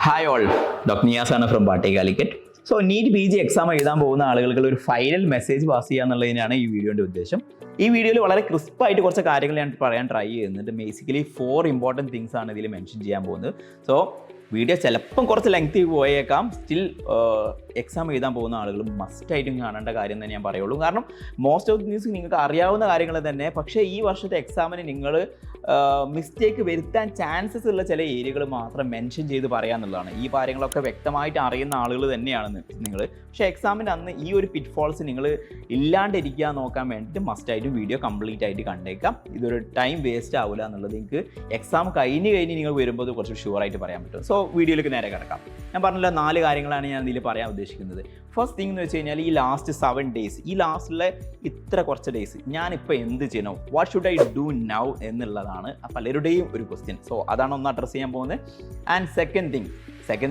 Hi all, doctor നിയാസാണ് from ബാട്ടി Calicut. So NEET P G exam എഴുതാൻ പോകുന്ന ആളുകൾക്ക് ഒരു ഫൈനൽ മെസ്സേജ് പാസ് ചെയ്യുക എന്നുള്ളതിനാണ് ഈ വീഡിയോൻ്റെ ഉദ്ദേശം. ഈ വീഡിയോയിൽ വളരെ ക്രിസ്പായിട്ട് കുറച്ച് കാര്യങ്ങൾ ഞാൻ പറയാൻ ട്രൈ ചെയ്യുന്നുണ്ട്. ബേസിക്കലി 4 ഇമ്പോർട്ടൻറ്റ് തിങ്സ് ആണ് ഇതിൽ മെൻഷൻ ചെയ്യാൻ പോകുന്നത്. സോ വീഡിയോ ചിലപ്പം കുറച്ച് ലെങ്തി പോയേക്കാം. സ്റ്റിൽ എക്സാം എഴുതാൻ പോകുന്ന ആളുകൾ മസ്റ്റായിട്ടും കാണേണ്ട കാര്യം തന്നെ ഞാൻ പറയുള്ളൂ. കാരണം മോസ്റ്റ് ഓഫ് ന്യൂസ് നിങ്ങൾക്ക് അറിയാവുന്ന കാര്യങ്ങൾ തന്നെ, പക്ഷേ ഈ വർഷത്തെ എക്സാമിന് നിങ്ങൾ മിസ്റ്റേക്ക് വരുത്താൻ ചാൻസസ് ഉള്ള ചില ഏരിയകൾ മാത്രം മെൻഷൻ ചെയ്ത് പറയാന്നുള്ളതാണ്. ഈ കാര്യങ്ങളൊക്കെ വ്യക്തമായിട്ട് അറിയുന്ന ആളുകൾ തന്നെയാണ് നിങ്ങൾ. പക്ഷേ എക്സാമിൻ്റെ അന്ന് ഈ ഒരു പിറ്റ് ഫോൾസ് നിങ്ങൾ ഇല്ലാണ്ടിരിക്കുക നോക്കാൻ വേണ്ടിയിട്ട് മസ്റ്റായിട്ടും വീഡിയോ കംപ്ലീറ്റ് ആയിട്ട് കണ്ടേക്കാം. ഇതൊരു ടൈം വേസ്റ്റ് ആവില്ല എന്നുള്ളത് നിങ്ങൾക്ക് എക്സാം കഴിഞ്ഞ് നിങ്ങൾ വരുമ്പോൾ കുറച്ച് ഷുവറായിട്ട് പറയാൻ പറ്റും. സോ വീഡിയോയിലേക്ക് നേരെ കിടക്കാം. ഞാൻ പറഞ്ഞില്ല 4 കാര്യങ്ങളാണ് ഞാൻ ഇതിൽ പറയാൻ ഉദ്ദേശിക്കുന്നത്. ഫസ്റ്റ് തിങ് എന്ന് വെച്ച് കഴിഞ്ഞാൽ ഈ ലാസ്റ്റ് 7 ഡേയ്സ്, ഈ ലാസ്റ്റിലെ ഇത്ര കുറച്ച് ഡേയ്സ് ഞാനിപ്പോൾ എന്ത് ചെയ്യണം, what should I do now എന്നുള്ളതാണ് പലരുടെയും ഒരു ക്വസ്റ്റ്യൻ. സോ അതാണ് ഒന്ന് അഡ്രസ്സ് ചെയ്യാൻ പോകുന്നത്. And second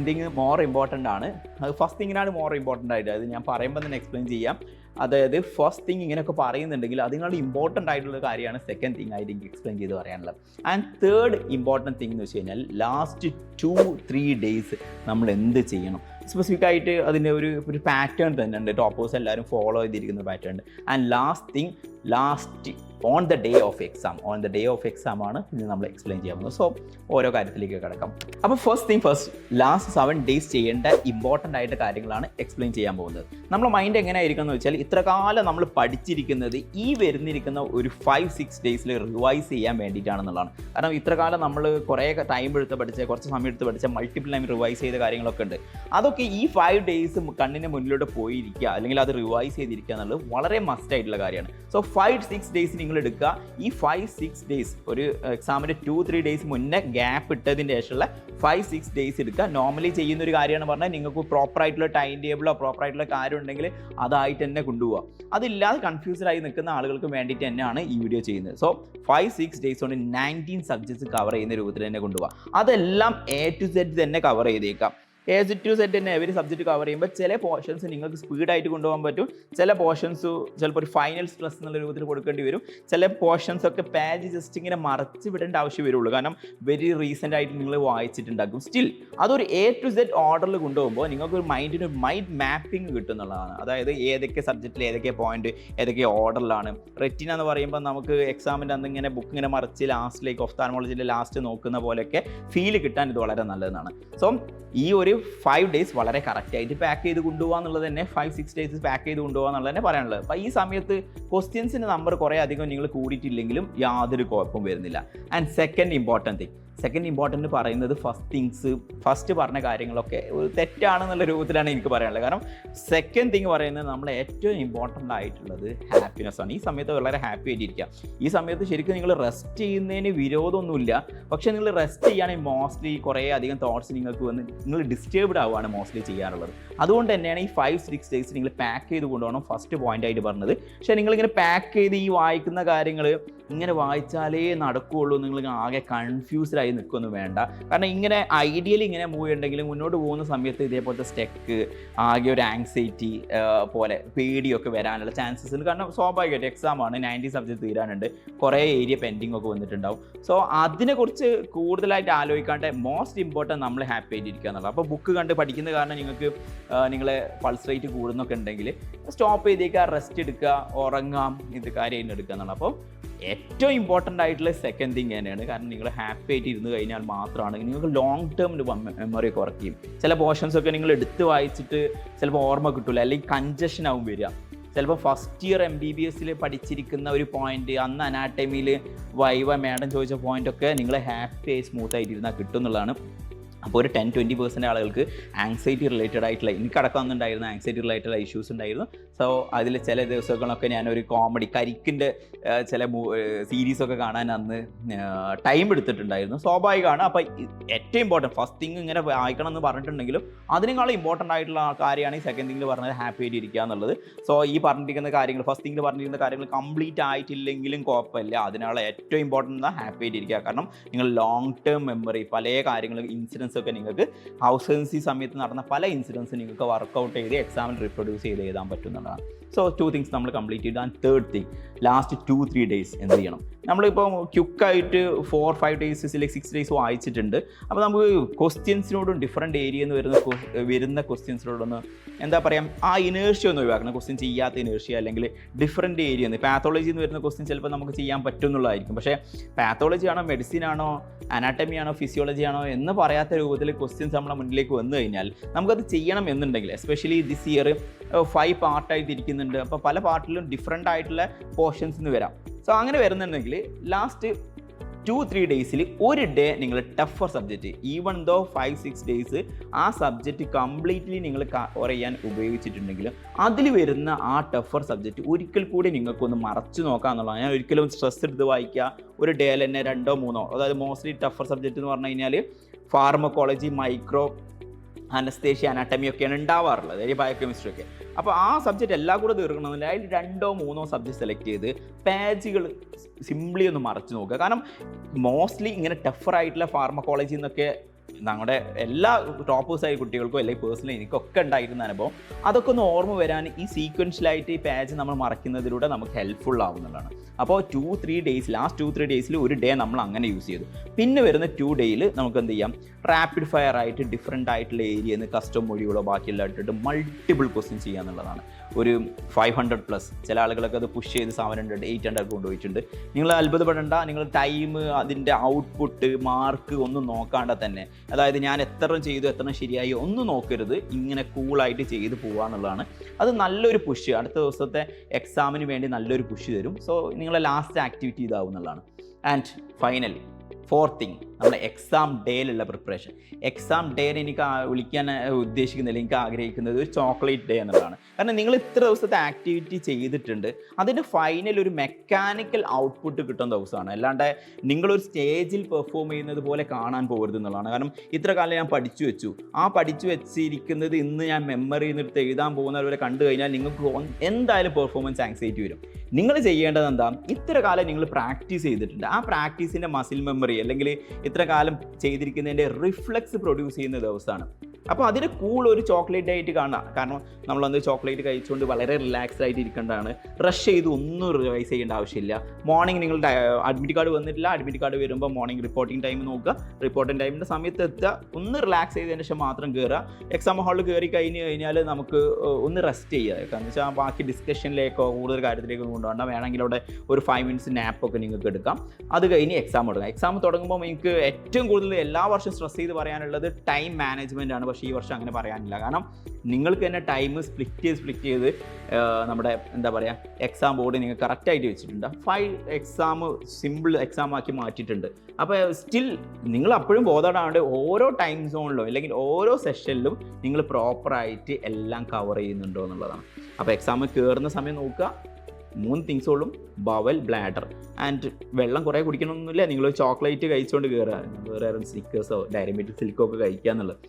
thing more important ആണ്. അത് ഫസ്റ്റ് തിങ്ങിനാണ് മോർ ഇമ്പോർട്ടൻ്റ് ആയിട്ട്, അത് ഞാൻ പറയുമ്പോൾ തന്നെ എക്സ്പ്ലെയിൻ ചെയ്യാം. അതായത് ഫസ്റ്റ് തിങ് ഇങ്ങനെയൊക്കെ പറയുന്നുണ്ടെങ്കിൽ അതുങ്ങളുടെ ഇമ്പോർട്ടൻ്റ് ആയിട്ടുള്ള കാര്യമാണ് സെക്കൻഡ് തിങ് ആയിട്ട് എനിക്ക് എക്സ്പ്ലെയിൻ ചെയ്ത് പറയാനുള്ളത്. ആൻഡ് തേർഡ് ഇമ്പോർട്ടൻറ്റ് തിങ് എന്ന് വെച്ച് കഴിഞ്ഞാൽ ലാസ്റ്റ് 2-3 ഡേയ്സ് നമ്മൾ എന്ത് ചെയ്യണം. സ്പെസിഫിക് ആയിട്ട് അതിൻ്റെ ഒരു പാറ്റേൺ തന്നെ ഉണ്ട്. ടോപ്പേഴ്സ് എല്ലാവരും ഫോളോ ചെയ്തിരിക്കുന്ന pattern. And last on the day of exam ആണ് ഇത് നമ്മൾ എക്സ്പ്ലെയിൻ ചെയ്യാൻ പോകുന്നത്. സോ ഓരോ കാര്യത്തിലേക്ക് കിടക്കാം. അപ്പോൾ ഫസ്റ്റ് ലാസ്റ്റ് 7 ഡേയ്സ് ചെയ്യേണ്ട ഇമ്പോർട്ടൻ്റ് ആയിട്ട് കാര്യങ്ങളാണ് എക്സ്പ്ലെയിൻ ചെയ്യാൻ പോകുന്നത്. നമ്മുടെ മൈൻഡ് എങ്ങനെയായിരിക്കും എന്ന് വെച്ചാൽ ഇത്ര കാലം നമ്മൾ പഠിച്ചിരിക്കുന്നത് ഈ വരുന്നിരിക്കുന്ന ഒരു 5-6 ഡേയ്സിൽ റിവൈസ് ചെയ്യാൻ വേണ്ടിയിട്ടാണെന്നുള്ളതാണ്. കാരണം ഇത്ര കാലം നമ്മൾ കുറേ ടൈം എടുത്ത് പഠിച്ച, കുറച്ച് സമയം എടുത്ത് പഠിച്ച, മൾട്ടിപ്പിൾ ടൈം റിവൈസ് ചെയ്ത കാര്യങ്ങളൊക്കെ ഉണ്ട്. അതൊക്കെ ഈ 5 ഡേയ്സ് കണ്ണിന് മുന്നിലൂടെ പോയിരിക്കുക അല്ലെങ്കിൽ അത് റിവൈസ് ചെയ്തിരിക്കുക എന്നുള്ളത് വളരെ മസ്റ്റ് ആയിട്ടുള്ള കാര്യമാണ്. സോ 5-6 ഡേയ്സ് നിങ്ങൾ എടുക്കുക. ഈ 5-6 ഡേയ്സ് ഒരു എക്സാമിൻ്റെ 2-3 ഡേയ്സ് മുന്നേ ഗ്യാപ്പ് ഇട്ടതിൻ്റെ ശേഷമുള്ള 5-6 ഡേയ്സ് എടുക്കുക. നോർമലി ചെയ്യുന്ന ഒരു കാര്യമാണ് പറഞ്ഞാൽ നിങ്ങൾക്ക് പ്രോപ്പറായിട്ടുള്ള ടൈം ടേബിളോ പ്രോപ്പറായിട്ടുള്ള കാര്യം ഉണ്ടെങ്കിൽ അതായിട്ട് തന്നെ കൊണ്ടുപോകുക. അതില്ലാതെ കൺഫ്യൂസ്ഡ് ആയി നിൽക്കുന്ന ആളുകൾക്ക് വേണ്ടിയിട്ട് തന്നെയാണ് ഈ വീഡിയോ ചെയ്യുന്നത്. സോ 5-6 ഡേയ്സ് കൊണ്ട് 19 സബ്ജക്ട്സ് കവർ ചെയ്യുന്ന രൂപത്തിൽ തന്നെ കൊണ്ടുപോകുക. അതെല്ലാം A to Z തന്നെ കവർ ചെയ്തേക്കാം. A to Z തന്നെ എവരി സബ്ജക്റ്റ് കവർ ചെയ്യുമ്പോൾ ചില പോർഷൻസ് നിങ്ങൾക്ക് സ്പീഡായിട്ട് കൊണ്ടുപോകാൻ പറ്റും. ചില പോർഷൻസ് ചിലപ്പോൾ ഒരു ഫൈനൽ സ്ട്രെസ് എന്നുള്ള രൂപത്തിൽ കൊടുക്കേണ്ടി വരും. ചില പോർഷൻസ് ഒക്കെ പേജ് ജസ്റ്റ് ഇങ്ങനെ മറച്ച് വിടേണ്ട ആവശ്യം വരുള്ളൂ. കാരണം വെരി റീസെൻ്റ് ആയിട്ട് നിങ്ങൾ വായിച്ചിട്ടുണ്ടാക്കും. സ്റ്റിൽ അതൊരു A to Z ഓർഡറിൽ കൊണ്ടുപോകുമ്പോൾ നിങ്ങൾക്ക് ഒരു മൈൻഡിന് മൈൻഡ് മാപ്പിംഗ് കിട്ടുന്നുള്ളതാണ്. അതായത് ഏതൊക്കെ സബ്ജക്റ്റിൽ ഏതൊക്കെ പോയിന്റ് ഏതൊക്കെ ഓർഡറിലാണ്. റെറ്റിന എന്ന് പറയുമ്പോൾ നമുക്ക് എക്സാമിൻ്റെ അന്ന് ഇങ്ങനെ ബുക്ക് ഇങ്ങനെ മറിച്ച് ലാസ്റ്റിലേക്ക് ഒഫ്താൽമോളജിൻ്റെ ലാസ്റ്റ് നോക്കുന്ന പോലെയൊക്കെ ഫീൽ കിട്ടാൻ ഇത് വളരെ നല്ലതാണ്. സോ ഈ ഒരു 5 ഡേയ്സ് വളരെ കറക്റ്റായിട്ട് പാക്ക് ചെയ്ത് കൊണ്ടുപോകുക എന്നുള്ളത് തന്നെ 5-6 ഡേയ്സ് പാക്ക് ചെയ്ത് കൊണ്ടുപോകുക എന്നുള്ളത് തന്നെ പറയാനുള്ളത്. അപ്പോൾ ഈ സമയത്ത് ക്വസ്റ്റ്യൻസിൻ്റെ നമ്പർ കുറേ അധികം നിങ്ങൾ കൂടിയിട്ടില്ലെങ്കിലും യാതൊരു കുഴപ്പവും വരുന്നില്ല. ആൻഡ് സെക്കൻഡ് ഇമ്പോർട്ടൻ്റ് പറയുന്നത് ഫസ്റ്റ് പറഞ്ഞ കാര്യങ്ങളൊക്കെ ഒരു തെറ്റാണെന്നുള്ള രൂപത്തിലാണ് എനിക്ക് പറയാനുള്ളത്. കാരണം സെക്കൻഡ് തിങ് പറയുന്നത് നമ്മൾ ഏറ്റവും ഇമ്പോർട്ടൻ്റ് ആയിട്ടുള്ളത് ഹാപ്പിനെസ് ആണ്. ഈ സമയത്ത് വളരെ ഹാപ്പി ആയിട്ടിരിക്കുക. ഈ സമയത്ത് ശരിക്കും നിങ്ങൾ റെസ്റ്റ് ചെയ്യുന്നതിന് വിരോധമൊന്നുമില്ല. പക്ഷേ നിങ്ങൾ റെസ്റ്റ് ചെയ്യുകയാണെങ്കിൽ മോസ്റ്റ്ലി കുറേ അധികം തോട്ട്സ് നിങ്ങൾക്ക് വന്ന് നിങ്ങൾ ഡിസ്റ്റർബ്ഡ് ആവുകയാണ് മോസ്റ്റ്ലി ചെയ്യാറുള്ളത്. അതുകൊണ്ട് തന്നെയാണ് ഈ 5-6 ഡേയ്സ് നിങ്ങൾ പാക്ക് ചെയ്ത് കൊണ്ടുപോകണം ഫസ്റ്റ് പോയിന്റ് ആയിട്ട് പറഞ്ഞത്. പക്ഷേ നിങ്ങളിങ്ങനെ പാക്ക് ചെയ്ത് ഈ വായിക്കുന്ന കാര്യങ്ങൾ ഇങ്ങനെ വായിച്ചാലേ നടക്കുകയുള്ളൂ, നിങ്ങൾ ആകെ കൺഫ്യൂസ്ഡ് ആയി നിൽക്കൊന്നും വേണ്ട. കാരണം ഇങ്ങനെ ഐഡിയലി ഇങ്ങനെ മൂവ് ഉണ്ടെങ്കിലും മുന്നോട്ട് പോകുന്ന സമയത്ത് ഇതേപോലത്തെ സ്റ്റെക്ക്, ആകെ ഒരു ആങ്സൈറ്റി പോലെ പേടിയൊക്കെ വരാനുള്ള ചാൻസസ് ഉണ്ട്. കാരണം സ്വാഭാവികമായിട്ട് എക്സാമാണ്, 90 സബ്ജക്റ്റ് തീരാനുണ്ട്, കുറേ ഏരിയ പെൻഡിങ് ഒക്കെ വന്നിട്ടുണ്ടാവും. സോ അതിനെക്കുറിച്ച് കൂടുതലായിട്ട് ആലോചിക്കാണ്ട് മോസ്റ്റ് ഇമ്പോർട്ടൻറ്റ് നമ്മൾ ഹാപ്പി ആയിട്ടിരിക്കുക എന്നുള്ളത്. അപ്പോൾ ബുക്ക് കണ്ട് പഠിക്കുന്ന കാരണം നിങ്ങൾക്ക് നിങ്ങളെ പൾസ് റേറ്റ് കൂടുന്നൊക്കെ ഉണ്ടെങ്കിൽ സ്റ്റോപ്പ് ചെയ്തേക്കുക, റെസ്റ്റ് എടുക്കുക, ഉറങ്ങാം, ഇത് കാര്യമായിട്ട് എടുക്കുക എന്നുള്ളത്. അപ്പോൾ ഏറ്റവും ഇമ്പോർട്ടൻ്റ് ആയിട്ടുള്ള സെക്കൻഡ് തിങ് തന്നെയാണ്. കാരണം നിങ്ങൾ ഹാപ്പി ആയിട്ട് ഇരുന്ന് കഴിഞ്ഞാൽ മാത്രമാണ് നിങ്ങൾക്ക് ലോങ് ടേം മെമ്മറി കുറയ്ക്കും. ചില പോർഷൻസൊക്കെ നിങ്ങൾ എടുത്ത് വായിച്ചിട്ട് ചിലപ്പോൾ ഓർമ്മ കിട്ടില്ല, അല്ലെങ്കിൽ കൺജഷൻ ആവും വരിക. ചിലപ്പോൾ ഫസ്റ്റ് ഇയർ MBBS പഠിച്ചിരിക്കുന്ന ഒരു പോയിന്റ് അന്ന് അനാട്ടമിയിൽ വൈവ മാഡം ചോദിച്ച പോയിൻ്റൊക്കെ നിങ്ങൾ ഹാപ്പി ആയി സ്മൂത്ത് ആയിട്ട് ഇരുന്നാൽ കിട്ടും എന്നുള്ളതാണ്. അപ്പോൾ ഒരു 10-20% ആളുകൾക്ക് ആങ്സൈറ്റി റിലേറ്റഡ് ആയിട്ടുള്ള, എനിക്കടക്കം വന്നിട്ടുണ്ടായിരുന്നു ആങ്സൈറ്റി റിലേറ്റഡ് ഇഷ്യൂസ് ഉണ്ടായിരുന്നു. സോ അതിൽ ചില ദിവസങ്ങളൊക്കെ ഞാനൊരു കോമഡി കരിക്കിൻ്റെ ചില സീരീസൊക്കെ കാണാൻ അന്ന് ടൈം എടുത്തിട്ടുണ്ടായിരുന്നു. സ്വാഭാവികമാണ്. അപ്പോൾ ഏറ്റവും ഇമ്പോർട്ടൻറ്റ് ഫസ്റ്റ് തിങ് ഇങ്ങനെ വായിക്കണം എന്ന് പറഞ്ഞിട്ടുണ്ടെങ്കിലും അതിനേക്കാളും ഇമ്പോർട്ടൻ്റ് ആയിട്ടുള്ള കാര്യമാണ് ഈ സെക്കൻഡ് തിങ്ങിൽ പറഞ്ഞത് ഹാപ്പി ആയിട്ട് ഇരിക്കുക എന്നുള്ളത്. സോ ഈ പറഞ്ഞിരിക്കുന്ന കാര്യങ്ങൾ ഫസ്റ്റ് തിങ്ങിൽ പറഞ്ഞിരിക്കുന്ന കാര്യങ്ങൾ കംപ്ലീറ്റ് ആയിട്ടില്ലെങ്കിലും കുഴപ്പമില്ല. അതിനുള്ള ഏറ്റവും ഇമ്പോർട്ടൻ്റ് ഹാപ്പി ആയിട്ട് ഇരിക്കുക. കാരണം നിങ്ങൾ ലോങ് ടേം മെമ്മറി പല കാര്യങ്ങളും ഇൻസിഡൻസ് ഇൻസിഡൻസ് ഒക്കെ നിങ്ങൾക്ക് ഹൗസ് ഏജൻസി സമയത്ത് നടന്ന പല ഇൻസിഡൻസ് നിങ്ങൾക്ക് വർക്കൗട്ട് ചെയ്ത് എക്സാമിൽ റിപ്രൊഡ്യൂസ് ചെയ്ത് എഴുതാൻ പറ്റുന്നതാണ്. സോ 2 things നമ്മൾ കംപ്ലീറ്റ് ചെയ്തു. And third thing, last 2-3 days എന്ത് ചെയ്യണം? നമ്മളിപ്പോൾ ക്യുക്കായിട്ട് 4-5 days 6 days വായിച്ചിട്ടുണ്ട്. അപ്പോൾ നമുക്ക് ക്വസ്റ്റ്യൻസിനോടും ഡിഫറെൻറ്റ് ഏരിയയിൽ നിന്ന് വരുന്ന ക്വസ്റ്റ്യൻസിനോടൊന്ന് എന്താ പറയുക, ആ ഇനേർഷ്യ ഒന്ന് ഒഴിവാക്കണം. ക്വസ്റ്റ്യൻ ചെയ്യാത്ത ഇനേർഷ്യ അല്ലെങ്കിൽ ഡിഫറെൻറ്റ് ഏരിയ എന്ന് പാത്തോളജിയിൽ നിന്ന് വരുന്ന ക്വസ്റ്റ്യൻ ചിലപ്പോൾ നമുക്ക് ചെയ്യാൻ പറ്റുന്നുള്ളതായിരിക്കും. പക്ഷേ പാത്തോളജി ആണോ മെഡിസിൻ ആണോ അനാട്ടമി ആണോ ഫിസിയോളജി ആണോ എന്ന് പറയാത്ത രൂപത്തിൽ ക്വസ്റ്റ്യൻസ് നമ്മുടെ മുന്നിലേക്ക് വന്നു കഴിഞ്ഞാൽ നമുക്കത് ചെയ്യണം എന്നുണ്ടെങ്കിൽ, എസ്പെഷ്യലി ദിസ് ഇയർ 5 പാർട്ടായിട്ട് ഇരിക്കുന്നുണ്ട്. അപ്പോൾ പല പാർട്ടിലും ഡിഫറെൻ്റ് ആയിട്ടുള്ള പോർഷൻസ് നിന്ന് വരാം. സോ അങ്ങനെ വരുന്നുണ്ടെങ്കിൽ ലാസ്റ്റ് 2-3 days ഒരു ഡേ നിങ്ങൾ tougher subject, even though 5-6 days ആ സബ്ജക്റ്റ് കംപ്ലീറ്റ്ലി നിങ്ങൾ കവർ ചെയ്യാൻ ഉപയോഗിച്ചിട്ടുണ്ടെങ്കിൽ അതിൽ വരുന്ന ആ ടഫർ സബ്ജക്റ്റ് ഒരിക്കൽ കൂടി നിങ്ങൾക്കൊന്ന് മറച്ചു നോക്കുക എന്നുള്ളതാണ്. ഞാൻ ഒരിക്കലും സ്ട്രെസ് എടുത്ത് വായിക്കുക ഒരു ഡേയിൽ തന്നെ 2-3, അതായത് മോസ്റ്റ്ലി ടഫർ സബ്ജക്റ്റ് എന്ന് പറഞ്ഞു കഴിഞ്ഞാൽ ഫാർമക്കോളജി, മൈക്രോ അനസ്തേഷ്യ, അനാട്ടമി ഒക്കെയാണ് ഉണ്ടാവാറുള്ളത്, അതായത് ബയോകെമിസ്ട്രി ഒക്കെ. അപ്പോൾ ആ സബ്ജക്റ്റ് എല്ലാം കൂടെ തീർക്കണമെന്നില്ല, അതിൽ 2-3 സബ്ജക്റ്റ് സെലക്ട് ചെയ്ത് പേജുകൾ സിംപ്ലി ഒന്ന് മറച്ചു നോക്കുക. കാരണം മോസ്റ്റ്ലി ഇങ്ങനെ ടഫറായിട്ടുള്ള ഫാർമക്കോളജി എന്നൊക്കെ നമ്മുടെ എല്ലാ ടോപ്പേഴ്സായ കുട്ടികൾക്കും അല്ലെങ്കിൽ പേഴ്സണലി എനിക്കൊക്കെ ഉണ്ടായിരുന്ന അനുഭവം, അതൊക്കെ ഒന്ന് ഓർമ്മ വരാൻ ഈ സീക്വൻഷ്യലായിട്ട് ഈ പേജ് നമ്മൾ മറക്കുന്നതിലൂടെ നമുക്ക് ഹെൽപ്ഫുൾ ആവുന്നതാണ്. അപ്പോൾ 2-3 days, ലാസ്റ്റ് 2-3 days ഒരു ഡേ നമ്മൾ അങ്ങനെ യൂസ് ചെയ്തു. പിന്നെ വരുന്ന 2 days നമുക്ക് എന്ത് ചെയ്യാം, റാപ്പിഡ് ഫയർ ആയിട്ട് ഡിഫറെൻ്റ് ആയിട്ടുള്ള ഏരിയയിൽ നിന്ന് കസ്റ്റം മൊഴികളോ ബാക്കിയെല്ലാം ഇട്ടിട്ട് മൾട്ടിപ്പിൾ ക്വസ്റ്റ്യൻ ചെയ്യുക എന്നുള്ളതാണ്. ഒരു 500+, ചില ആളുകളൊക്കെ അത് പുഷ് ചെയ്ത് 700-800 കൊണ്ടുപോയിട്ടുണ്ട്. നിങ്ങൾ അത്ഭുതപ്പെടേണ്ട, നിങ്ങൾ ടൈം, അതിൻ്റെ ഔട്ട്പുട്ട്, മാർക്ക് ഒന്നും നോക്കാണ്ട് തന്നെ, അതായത് ഞാൻ എത്ര ചെയ്തു എത്ര ശരിയായി ഒന്നും നോക്കരുത്, ഇങ്ങനെ കൂളായിട്ട് ചെയ്ത് പോകുക എന്നുള്ളതാണ്. അത് നല്ലൊരു പുഷ്, അടുത്ത ദിവസത്തെ എക്സാമിന് വേണ്ടി നല്ലൊരു പുഷ് തരും. സോ നിങ്ങളെ ലാസ്റ്റ് ആക്ടിവിറ്റി ഇതാവും എന്നുള്ളതാണ്. ആൻഡ് ഫൈനലി 4th thing, നമ്മുടെ എക്സാം ഡേയിലുള്ള പ്രിപ്പറേഷൻ. എക്സാം ഡേയിൽ എനിക്ക് വിളിക്കാൻ ഉദ്ദേശിക്കുന്നില്ല, എനിക്ക് ആഗ്രഹിക്കുന്നത് ഒരു ചോക്ലേറ്റ് ഡേ എന്നുള്ളതാണ്. കാരണം നിങ്ങൾ ഇത്ര ദിവസത്തെ ആക്ടിവിറ്റി ചെയ്തിട്ടുണ്ട്, അതിൻ്റെ ഫൈനൽ ഒരു മെക്കാനിക്കൽ ഔട്ട്പുട്ട് കിട്ടുന്ന ദിവസമാണ്. അല്ലാണ്ട് നിങ്ങളൊരു സ്റ്റേജിൽ പെർഫോം ചെയ്യുന്നത് പോലെ കാണാൻ പോകരുത് എന്നുള്ളതാണ്. കാരണം ഇത്ര കാലം ഞാൻ പഠിച്ചു വെച്ചു, ആ പഠിച്ചു വെച്ചിരിക്കുന്നത് ഇന്ന് ഞാൻ മെമ്മറി നിന്നെടുത്ത് എഴുതാൻ പോകുന്നവരെ കണ്ടു കഴിഞ്ഞാൽ നിങ്ങൾക്ക് എന്തായാലും പെർഫോമൻസ് ആങ്സൈറ്റി വരും. നിങ്ങൾ ചെയ്യേണ്ടത് എന്താ, ഇത്ര കാലം നിങ്ങൾ പ്രാക്ടീസ് ചെയ്തിട്ടുണ്ട്, ആ പ്രാക്ടീസിൻ്റെ മസിൽ മെമ്മറി അല്ലെങ്കിൽ ഇത്ര കാലം ചെയ്തിരിക്കുന്നതിൻ്റെ റിഫ്ലക്സ് പ്രൊഡ്യൂസ് ചെയ്യുന്ന ദിവസമാണ്. അപ്പോൾ അതിന് ഒരു ചോക്ലേറ്റ് ആയിട്ട് കാണാം. കാരണം നമ്മളന്ന് ചോക്ലേറ്റ് കഴിച്ചുകൊണ്ട് വളരെ റിലാക്സ്ഡ് ആയിട്ട് ഇരിക്കേണ്ടതാണ്. റഷ് ചെയ്ത് ഒന്നും റിവൈസ് ചെയ്യേണ്ട ആവശ്യമില്ല. മോർണിംഗ് നിങ്ങൾ അഡ്മിറ്റ് കാർഡ് വന്നിട്ടില്ല, അഡ്മിറ്റ് കാർഡ് വരുമ്പോൾ മോർണിംഗ് റിപ്പോർട്ടിംഗ് ടൈം നോക്കുക, റിപ്പോർട്ടിംഗ് ടൈമിൻ്റെ സമയത്ത് എത്തുക, ഒന്ന് റിലാക്സ് ചെയ്തതിന് ശേഷം മാത്രം കയറുക. എക്സാം ഹാളിൽ കയറി കഴിഞ്ഞാൽ നമുക്ക് ഒന്ന് റെസ്റ്റ് ചെയ്യുക. കാരണം വെച്ചാൽ ബാക്കി ഡിസ്കഷനിലേക്കോ കൂടുതൽ കാര്യത്തിലേക്കോ കൊണ്ടുപോകണ്ട. വേണമെങ്കിൽ അവിടെ ഒരു 5 minutes നാപ്പൊക്കെ നിങ്ങൾക്ക് എടുക്കാം. അത് കഴിഞ്ഞ് എക്സാം തുടങ്ങാം. എക്സാം തുടങ്ങുമ്പോൾ എനിക്ക് ഏറ്റവും കൂടുതൽ എല്ലാ വർഷവും സ്ട്രെസ് ചെയ്ത് പറയാനുള്ളത് ടൈം മാനേജ്മെൻ്റ് ആണ്. പക്ഷേ ഈ വർഷം അങ്ങനെ പറയാനില്ല. കാരണം നിങ്ങൾക്ക് തന്നെ ടൈം സ്പ്ലിറ്റ് ചെയ്ത് നമ്മുടെ എന്താ പറയുക എക്സാം ബോർഡ് നിങ്ങൾ കറക്റ്റായിട്ട് വെച്ചിട്ടുണ്ട്. 5 എക്സാം സിമ്പിൾ എക്സാം ആക്കി മാറ്റിയിട്ടുണ്ട്. അപ്പോൾ സ്റ്റിൽ നിങ്ങൾ അപ്പോഴും ബോധവാനാണ്ട് ഓരോ ടൈം സോണിലും അല്ലെങ്കിൽ ഓരോ സെഷനിലും നിങ്ങൾ പ്രോപ്പറായിട്ട് എല്ലാം കവർ ചെയ്യുന്നുണ്ടോ എന്നുള്ളതാണ്. അപ്പോൾ എക്സാം കയറുന്ന സമയം നോക്കുക, 3 തിങ്സോളും ബവൽ, ബ്ലാഡർ ആൻഡ് വെള്ളം കുറേ കുടിക്കണമെന്നില്ല. നിങ്ങൾ ചോക്ലേറ്റ് കഴിച്ചുകൊണ്ട് കയറുക, വേറെ സ്നിക്കേഴ്സോ ഡയറി മിൽക്ക് സിൽക്കോ ഒക്കെ കഴിക്കുക എന്നുള്ളത്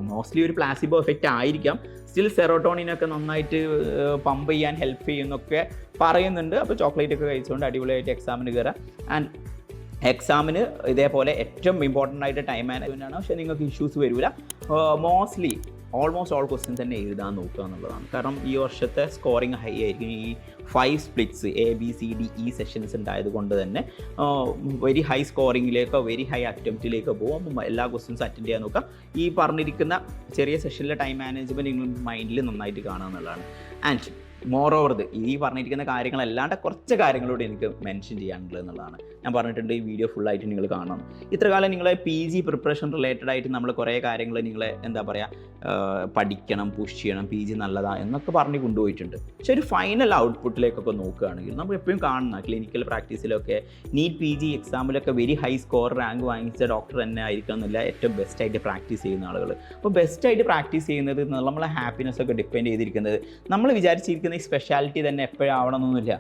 മോസ്റ്റ്ലി ഒരു പ്ലാസിബോ എഫക്റ്റ് ആയിരിക്കാം. സ്റ്റിൽ സെറോട്ടോണിനൊക്കെ നന്നായിട്ട് പമ്പ് ചെയ്യാൻ ഹെൽപ്പ് ചെയ്യുന്നൊക്കെ പറയുന്നുണ്ട്. അപ്പോൾ ചോക്ലേറ്റ് ഒക്കെ കഴിച്ചുകൊണ്ട് അടിപൊളിയായിട്ട് എക്സാമിന് കയറുക. ആൻഡ് എക്സാമിന് ഇതേപോലെ ഏറ്റവും ഇമ്പോർട്ടൻ്റ് ആയിട്ട് ടൈം മാനേജ്മെൻ്റ് ആണ്. പക്ഷേ നിങ്ങൾക്ക് ഇഷ്യൂസ് വരില്ല. മോസ്റ്റ്ലി ഓൾമോസ്റ്റ് ഓൾ ക്വസ്റ്റ്യൻസ് തന്നെ എഴുതാൻ നോക്കുക എന്നുള്ളതാണ്. കാരണം ഈ വർഷത്തെ സ്കോറിങ് ഹൈ ആയിരിക്കും. ഈ 5 splits ABCDE സെഷൻസ് ഉണ്ടായത് കൊണ്ട് തന്നെ വെരി ഹൈ സ്കോറിങ്ങിലേക്കോ വെരി ഹൈ അറ്റംപ്റ്റിലേക്കോ പോകും. അപ്പോൾ എല്ലാ ക്വസ്റ്റ്യൻസും അറ്റൻഡ് ചെയ്യാൻ നോക്കുക. ഈ പറഞ്ഞിരിക്കുന്ന ചെറിയ സെഷനിലെ ടൈം മാനേജ്മെൻറ്റ് നിങ്ങൾ മൈൻഡിൽ നന്നായിട്ട് കാണുക എന്നുള്ളതാണ്. ആൻഡ് മോർ ഓവർ ഈ പറഞ്ഞിരിക്കുന്ന കാര്യങ്ങളല്ലാണ്ട് കുറച്ച് കാര്യങ്ങളോട് എനിക്ക് മെൻഷൻ ചെയ്യാനുള്ളത് എന്നുള്ളതാണ്. ഞാൻ പറഞ്ഞിട്ടുണ്ട് ഈ വീഡിയോ ഫുള്ളായിട്ട് നിങ്ങൾ കാണണം. ഇത്ര കാലം നിങ്ങളെ PG പ്രിപ്പറേഷൻ റിലേറ്റഡ് ആയിട്ട് നമ്മൾ കുറേ കാര്യങ്ങൾ നിങ്ങളെ എന്താ പറയുക പഠിക്കണം, പുഷ് ചെയ്യണം, PG നല്ലതാണ് എന്നൊക്കെ പറഞ്ഞ് കൊണ്ടുപോയിട്ടുണ്ട്. പക്ഷേ ഒരു ഫൈനൽ ഔട്ട്പുട്ടിലേക്കൊക്കെ നോക്കുകയാണെങ്കിൽ നമ്മൾ എപ്പോഴും കാണുന്ന ക്ലിനിക്കൽ പ്രാക്ടീസിലൊക്കെ നീറ്റ് PG എക്സാമിലൊക്കെ വെരി ഹൈ സ്കോർ റാങ്ക് വാങ്ങിച്ച ഡോക്ടർ തന്നെ ആയിരിക്കണം എന്നില്ല ഏറ്റവും ബെസ്റ്റായിട്ട് പ്രാക്ടീസ് ചെയ്യുന്ന ആളുകൾ. അപ്പോൾ ബെസ്റ്റായിട്ട് പ്രാക്ടീസ് ചെയ്യുന്നത് നമ്മളെ ഹാപ്പിനെസ് ഒക്കെ ഡിപ്പെൻഡ് ചെയ്തിരിക്കുന്നത് നമ്മൾ വിചാരിച്ചിരിക്കുന്ന ഈ സ്പെഷ്യാലിറ്റി തന്നെ എപ്പോഴും ആവണമെന്നൊന്നുമില്ല.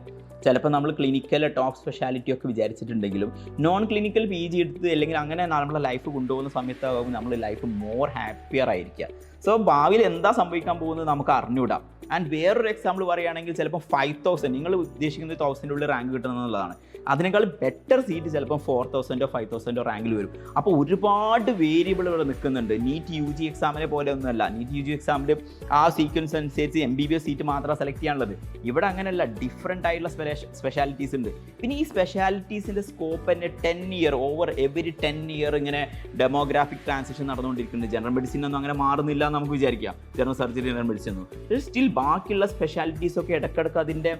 ചിലപ്പോൾ നമ്മൾ ക്ലിനിക്കൽ ടോപ്പ് സ്പെഷ്യാലിറ്റി ഒക്കെ വിചാരിച്ചിട്ടുണ്ടെങ്കിലും നോൺ ക്ലിനിക്കൽ PG എടുത്ത് അല്ലെങ്കിൽ അങ്ങനെ നമ്മളെ ലൈഫ് കൊണ്ടുപോകുന്ന സമയത്താകുമ്പോൾ നമ്മൾ ലൈഫ് മോർ ഹാപ്പിയർ ആയിരിക്കുക. സോ ഭാവിയിൽ എന്താ സംഭവിക്കാൻ പോകുന്നത് നമുക്ക് അറിഞ്ഞുകൂടാം. ആൻഡ് വേറൊരു എക്സാമ്പിൾ പറയുകയാണെങ്കിൽ ചിലപ്പോൾ 5000 നിങ്ങൾ ഉദ്ദേശിക്കുന്നത് 1000 ഉള്ളിൽ റാങ്ക് കിട്ടണമെന്നുള്ളതാണ്. അതിനേക്കാൾ ബെറ്റർ സീറ്റ് ചിലപ്പോൾ 4000 5000 റാങ്കിൽ വരും. അപ്പോൾ ഒരുപാട് വേരിയബിൾ ഇവിടെ നിൽക്കുന്നുണ്ട്. നീറ്റ് UG എക്സാമിനെ പോലെ ഒന്നുമല്ല. നീറ്റ് UG എക്സാമിൽ ആ സീക്വൻസ് അനുസരിച്ച് MBBS സീറ്റ് മാത്രം സെലക്ട് ചെയ്യാനുള്ളത്. ഇവിടെ അങ്ങനെയല്ല, ഡിഫറെൻ്റ് ആയിട്ടുള്ള സ്പെഷ്യാലിറ്റീസ് ഉണ്ട്. പിന്നെ ഈ സ്പെഷ്യാലിറ്റീസിൻ്റെ സ്കോപ്പ് തന്നെ 10 ഇയർ ഓവർ എവരി 10 ഇയർ ഇങ്ങനെ ഡെമോഗ്രാഫിക് ട്രാൻസിഷൻ നടന്നുകൊണ്ടിരിക്കുന്നുണ്ട്. ജനറൽ മെഡിസിൻ ഒന്നും അങ്ങനെ മാറുന്നില്ല എന്ന് നമുക്ക് വിചാരിക്കാം. ജനറൽ സർജറി, ജനറൽ മെഡിസിൻ ഒന്നും സ്റ്റിൽ ബാക്കിയുള്ള സ്പെഷ്യാലിറ്റീസൊക്കെ ഇടയ്ക്കിടയ്ക്ക് അതിൻ്റെ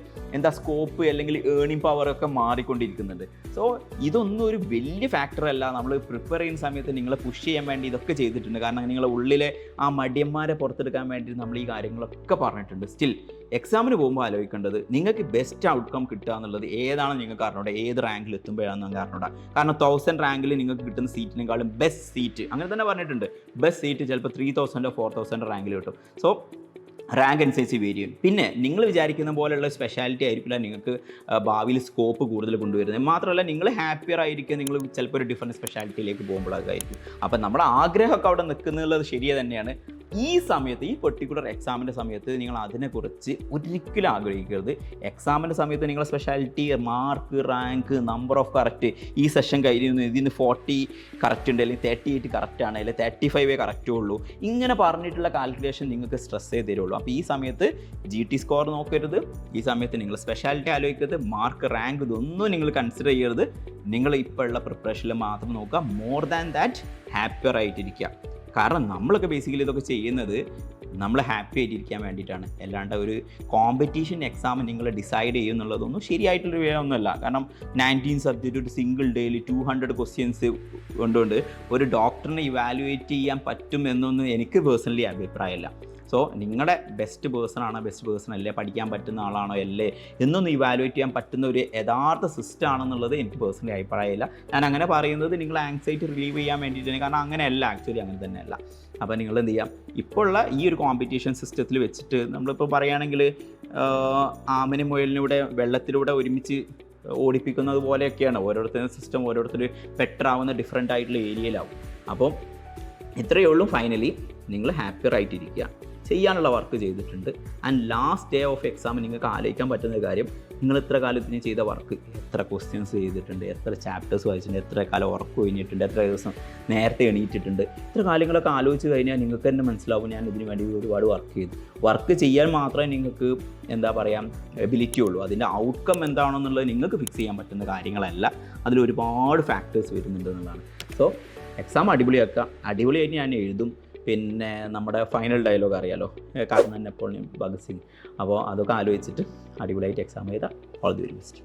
സ്കോപ്പ് അല്ലെങ്കിൽ ഏണിംഗ് പവറൊക്കെ മാറിക്കൊണ്ടിരിക്കുന്നുണ്ട്. സോ ഇതൊന്നും ഒരു വലിയ ഫാക്ടറല്ല. നമ്മൾ പ്രിപ്പയർ ചെയ്യുന്ന സമയത്ത് നിങ്ങളെ പുഷ് ചെയ്യാൻ വേണ്ടി ഇതൊക്കെ ചെയ്തിട്ടുണ്ട്. കാരണം നിങ്ങളുടെ ഉള്ളിലെ ആ മടിയന്മാരെ പുറത്തെടുക്കാൻ വേണ്ടി നമ്മൾ ഈ കാര്യങ്ങളൊക്കെ പറഞ്ഞിട്ടുണ്ട്. സ്റ്റിൽ എക്സാമിന് പോകുമ്പോൾ ആലോചിക്കേണ്ടത് നിങ്ങൾക്ക് ബെസ്റ്റ് ഔട്ട്കം കിട്ടുക എന്നുള്ളത് ഏതാണ് നിങ്ങൾക്ക് അറിഞ്ഞൂടെ, ഏത് റാങ്കിൽ എത്തുമ്പോഴാണെന്ന് നിങ്ങൾക്ക് അറിഞ്ഞൂടെ. കാരണം 1000 റാങ്കിൽ നിങ്ങൾക്ക് കിട്ടുന്ന സീറ്റിനേക്കാളും ബെസ്റ്റ് സീറ്റ് അങ്ങനെ തന്നെ പറഞ്ഞിട്ടുണ്ട്. ബെസ്റ്റ് സീറ്റ് ചിലപ്പോൾ 3000 4000 റാങ്കിൽ കിട്ടും. സോ റാങ്ക് അനുസരിച്ച് വേരി ചെയ്യും. പിന്നെ നിങ്ങൾ വിചാരിക്കുന്ന പോലെയുള്ള സ്പെഷ്യാലിറ്റി ആയിരിക്കില്ല നിങ്ങൾക്ക് ഭാവിയിൽ സ്കോപ്പ് കൂടുതൽ കൊണ്ടുവരുന്നത്. മാത്രമല്ല നിങ്ങൾ ഹാപ്പിയർ ആയിരിക്കുക നിങ്ങൾ ചിലപ്പോൾ ഒരു ഡിഫറെൻറ്റ് സ്പെഷ്യാലിറ്റിയിലേക്ക് പോകുമ്പോഴൊക്കെ ആയിരിക്കും. അപ്പം നമ്മുടെ ആഗ്രഹമൊക്കെ അവിടെ നിൽക്കുന്നുള്ളത് ശരിയെ തന്നെയാണ്. ഈ സമയത്ത് ഈ പെർട്ടിക്കുലർ എക്സാമിൻ്റെ സമയത്ത് നിങ്ങൾ അതിനെക്കുറിച്ച് ഒരിക്കലും ആഗ്രഹിക്കരുത്. എക്സാമിൻ്റെ സമയത്ത് നിങ്ങളുടെ speciality, mark, rank, number of correct, ഈ സെഷൻ കഴിഞ്ഞു ഇതിന് 40 കറക്റ്റ് ഉണ്ട്, അല്ലെങ്കിൽ 38 കറക്റ്റാണ്, അല്ലെങ്കിൽ 35 കറക്റ്റേ ഉള്ളൂ, ഇങ്ങനെ പറഞ്ഞിട്ടുള്ള കാൽക്കുലേഷൻ നിങ്ങൾക്ക് സ്ട്രെസ്സേ തരുള്ളൂ. അപ്പോൾ ഈ സമയത്ത് GT സ്കോർ നോക്കരുത്. ഈ സമയത്ത് നിങ്ങൾ സ്പെഷ്യാലിറ്റി ആലോചിക്കരുത്. മാർക്ക്, റാങ്ക് ഇതൊന്നും നിങ്ങൾ കൺസിഡർ ചെയ്യരുത്. നിങ്ങൾ ഇപ്പോൾ ഉള്ള പ്രിപ്പറേഷനിൽ മാത്രം നോക്കുക. മോർ ദാൻ ദാറ്റ് ഹാപ്പിയർ ആയിട്ടിരിക്കുക. കാരണം നമ്മളൊക്കെ ബേസിക്കലി ഇതൊക്കെ ചെയ്യുന്നത് നമ്മൾ ഹാപ്പി ആയിട്ടിരിക്കാൻ വേണ്ടിയിട്ടാണ്. അല്ലാണ്ട് ഒരു കോമ്പറ്റീഷൻ എക്സാം നിങ്ങൾ ഡിസൈഡ് ചെയ്യുന്നുള്ളതൊന്നും ശരിയായിട്ടുള്ളൊരു വേണമെന്നല്ല. കാരണം 19 സബ്ജക്റ്റ് ഒരു സിംഗിൾ ഡേയിൽ 200 ക്വസ്റ്റ്യൻസ് കൊണ്ടുകൊണ്ട് ഒരു ഡോക്ടറിനെ ഇവാലുവേറ്റ് ചെയ്യാൻ പറ്റും എന്നൊന്നും എനിക്ക് പേഴ്സണലി അഭിപ്രായമില്ല. സോ നിങ്ങളുടെ ബെസ്റ്റ് പേഴ്സൺ ആണോ, ബെസ്റ്റ് പേഴ്സൺ അല്ലേ, പഠിക്കാൻ പറ്റുന്ന ആളാണോ അല്ലേ എന്നൊന്ന് ഇവാലുവേറ്റ് ചെയ്യാൻ പറ്റുന്ന ഒരു യഥാർത്ഥ സിസ്റ്റം ആണെന്നുള്ളത് എനിക്ക് പേഴ്സണലി അഭിപ്രായമില്ല. ഞാൻ അങ്ങനെ പറയുന്നത് നിങ്ങൾ ആങ്സൈറ്റി റിലീവ് ചെയ്യാൻ വേണ്ടിയിട്ടാണ്. കാരണം അങ്ങനെയല്ല, ആക്ച്വലി അങ്ങനെ തന്നെയല്ല. അപ്പോൾ നിങ്ങൾ എന്ത് ചെയ്യാം, ഇപ്പോൾ ഉള്ള ഈ ഒരു കോമ്പറ്റീഷൻ സിസ്റ്റത്തിൽ വെച്ചിട്ട് നമ്മളിപ്പോൾ പറയുകയാണെങ്കിൽ ആമനെ മുയലിലൂടെ വെള്ളത്തിലൂടെ ഒരുമിച്ച് ഓടിപ്പിക്കുന്നത് പോലെയൊക്കെയാണ്. ഓരോരുത്തരുടെ സിസ്റ്റം ഓരോരുത്തർ ബെറ്റർ ആവുന്ന ഡിഫറെൻ്റ് ആയിട്ടുള്ള ഏരിയയിലാവും. അപ്പം ഇത്രയേ ഉള്ളൂ. ഫൈനലി നിങ്ങൾ ഹാപ്പിയർ ആയിട്ടിരിക്കുക. ചെയ്യാനുള്ള വർക്ക് ചെയ്തിട്ടുണ്ട്. And last day of exam നിങ്ങൾക്ക് ആലോചിക്കാൻ പറ്റുന്ന കാര്യം, നിങ്ങൾ ഇത്ര കാലത്തിന് ചെയ്ത വർക്ക്, എത്ര ക്വസ്റ്റ്യൻസ് ചെയ്തിട്ടുണ്ട്, എത്ര ചാപ്റ്റേഴ്സ് വായിച്ചിട്ടുണ്ട്, എത്ര കാലം ഉറക്കം കഴിഞ്ഞിട്ടുണ്ട്, എത്ര ദിവസം നേരത്തെ എണീറ്റിട്ടുണ്ട്, ഇത്ര കാര്യങ്ങളൊക്കെ ആലോചിച്ച് കഴിഞ്ഞാൽ നിങ്ങൾക്ക് തന്നെ മനസ്സിലാവും ഞാൻ ഇതിന് വേണ്ടി ഒരുപാട് വർക്ക് ചെയ്തു. വർക്ക് ചെയ്യാൻ മാത്രമേ നിങ്ങൾക്ക് എബിലിറ്റി ഉള്ളൂ. അതിൻ്റെ ഔട്ട്കം എന്താണെന്നുള്ളത് നിങ്ങൾക്ക് ഫിക്സ് ചെയ്യാൻ പറ്റുന്ന കാര്യങ്ങളല്ല. അതിൽ ഒരുപാട് ഫാക്ടേഴ്സ് വരുന്നുണ്ട് എന്നുള്ളതാണ്. സോ എക്സാം അടിപൊളിയാക്കുക. അടിപൊളിയായിട്ട് ഞാൻ എഴുതും. പിന്നെ നമ്മുടെ ഫൈനൽ ഡയലോഗ് അറിയാലോ, കാരണം നെപ്പോളിയൻ ഭഗത് സിംഗ്. അപ്പോൾ അതൊക്കെ ആലോചിച്ചിട്ട് അടിപൊളിയായിട്ട് എക്സാം ചെയ്താൽ ഓൾ ദി വെരി ബെസ്റ്റ്.